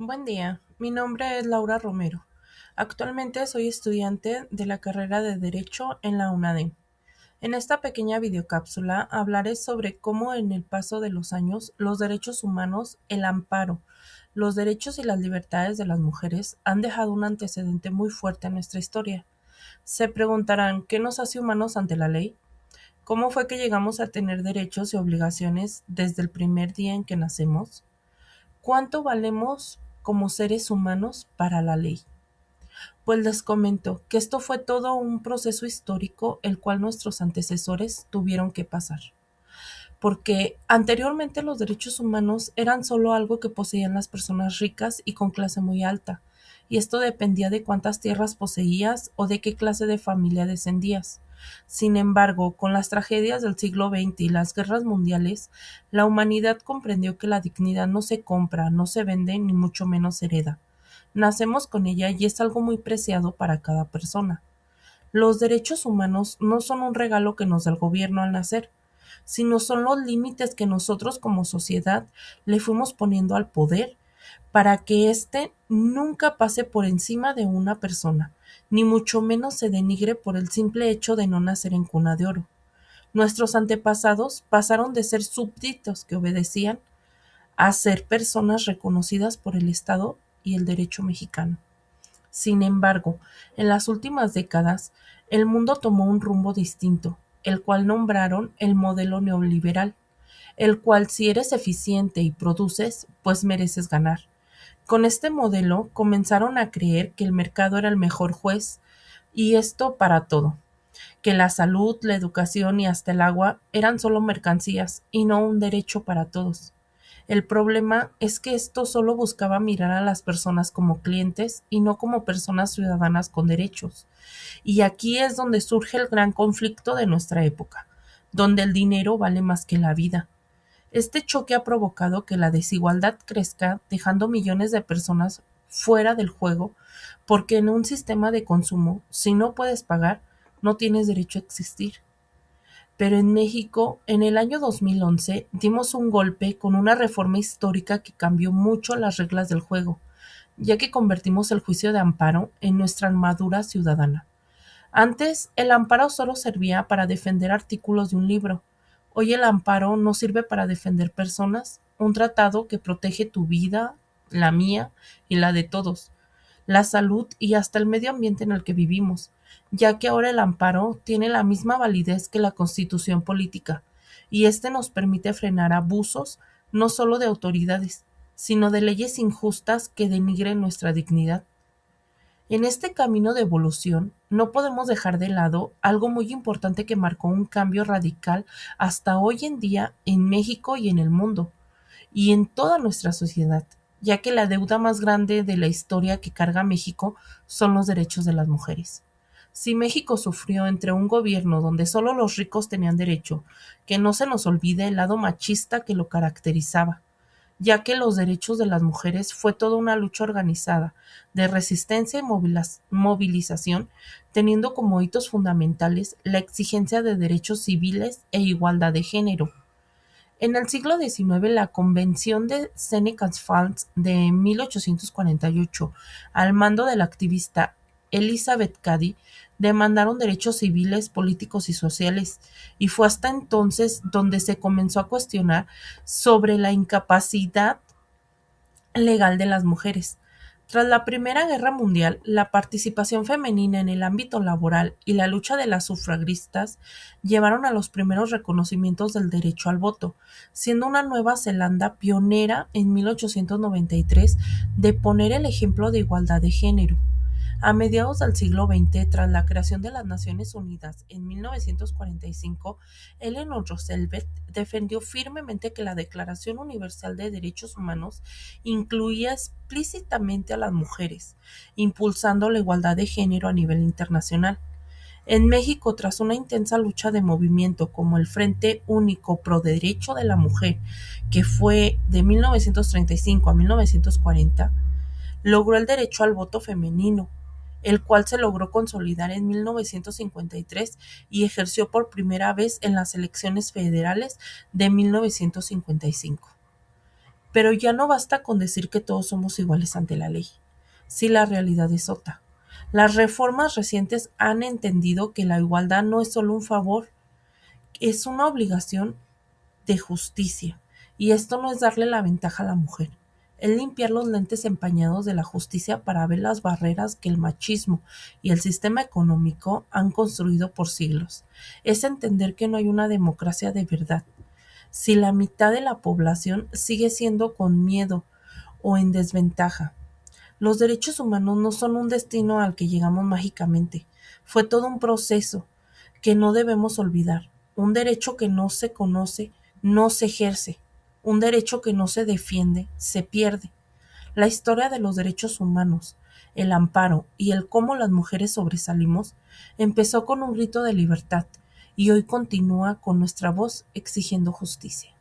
Buen día, mi nombre es Laura Romero. Actualmente soy estudiante de la carrera de Derecho en la UNADEM. En esta pequeña videocápsula hablaré sobre cómo en el paso de los años los derechos humanos, el amparo, los derechos y las libertades de las mujeres han dejado un antecedente muy fuerte en nuestra historia. Se preguntarán, ¿qué nos hace humanos ante la ley? ¿Cómo fue que llegamos a tener derechos y obligaciones desde el primer día en que nacemos? ¿Cuánto valemos como seres humanos para la ley? Pues les comento que esto fue todo un proceso histórico el cual nuestros antecesores tuvieron que pasar, porque anteriormente los derechos humanos eran solo algo que poseían las personas ricas y con clase muy alta, y esto dependía de cuántas tierras poseías o de qué clase de familia descendías. Sin embargo, con las tragedias del siglo XX y las guerras mundiales, la humanidad comprendió que la dignidad no se compra, no se vende, ni mucho menos hereda. Nacemos con ella y es algo muy preciado para cada persona. Los derechos humanos no son un regalo que nos da el gobierno al nacer, sino son los límites que nosotros como sociedad le fuimos poniendo al poder para que éste nunca pase por encima de una persona, ni mucho menos se denigre por el simple hecho de no nacer en cuna de oro. Nuestros antepasados pasaron de ser súbditos que obedecían a ser personas reconocidas por el Estado y el derecho mexicano. Sin embargo, en las últimas décadas, el mundo tomó un rumbo distinto, el cual nombraron el modelo neoliberal, el cual si eres eficiente y produces, pues mereces ganar. Con este modelo comenzaron a creer que el mercado era el mejor juez, y esto para todo, que la salud, la educación y hasta el agua eran solo mercancías y no un derecho para todos. El problema es que esto solo buscaba mirar a las personas como clientes y no como personas ciudadanas con derechos. Y aquí es donde surge el gran conflicto de nuestra época, donde el dinero vale más que la vida. Este choque ha provocado que la desigualdad crezca, dejando millones de personas fuera del juego, porque en un sistema de consumo, si no puedes pagar, no tienes derecho a existir. Pero en México, en el año 2011, dimos un golpe con una reforma histórica que cambió mucho las reglas del juego, ya que convertimos el juicio de amparo en nuestra armadura ciudadana. Antes, el amparo solo servía para defender artículos de un libro. Hoy el amparo no sirve para defender personas, un tratado que protege tu vida, la mía y la de todos, la salud y hasta el medio ambiente en el que vivimos, ya que ahora el amparo tiene la misma validez que la Constitución política, y este nos permite frenar abusos no solo de autoridades, sino de leyes injustas que denigren nuestra dignidad. En este camino de evolución, no podemos dejar de lado algo muy importante que marcó un cambio radical hasta hoy en día en México y en el mundo, y en toda nuestra sociedad, ya que la deuda más grande de la historia que carga México son los derechos de las mujeres. Si México sufrió entre un gobierno donde solo los ricos tenían derecho, que no se nos olvide el lado machista que lo caracterizaba, ya que los derechos de las mujeres fue toda una lucha organizada, de resistencia y movilización, teniendo como hitos fundamentales la exigencia de derechos civiles e igualdad de género. En el siglo XIX, la Convención de Senecas Falls de 1848, al mando de la activista Elizabeth Cady, demandaron derechos civiles, políticos y sociales, y fue hasta entonces donde se comenzó a cuestionar sobre la incapacidad legal de las mujeres. Tras la Primera Guerra Mundial, la participación femenina en el ámbito laboral y la lucha de las sufragistas llevaron a los primeros reconocimientos del derecho al voto, siendo una Nueva Zelanda pionera en 1893 de poner el ejemplo de igualdad de género. A mediados del siglo XX, tras la creación de las Naciones Unidas en 1945, Eleanor Roosevelt defendió firmemente que la Declaración Universal de Derechos Humanos incluía explícitamente a las mujeres, impulsando la igualdad de género a nivel internacional. En México, tras una intensa lucha de movimiento como el Frente Único Pro Derecho de la Mujer, que fue de 1935 a 1940, logró el derecho al voto femenino, el cual se logró consolidar en 1953 y ejerció por primera vez en las elecciones federales de 1955. Pero ya no basta con decir que todos somos iguales ante la ley. Si la realidad es otra. Las reformas recientes han entendido que la igualdad no es solo un favor, es una obligación de justicia. Y esto no es darle la ventaja a la mujer, es limpiar los lentes empañados de la justicia para ver las barreras que el machismo y el sistema económico han construido por siglos. Es entender que no hay una democracia de verdad. Si la mitad de la población sigue siendo con miedo o en desventaja, los derechos humanos no son un destino al que llegamos mágicamente. Fue todo un proceso que no debemos olvidar. Un derecho que no se conoce, no se ejerce. Un derecho que no se defiende, se pierde. La historia de los derechos humanos, el amparo y el cómo las mujeres sobresalimos empezó con un grito de libertad y hoy continúa con nuestra voz exigiendo justicia.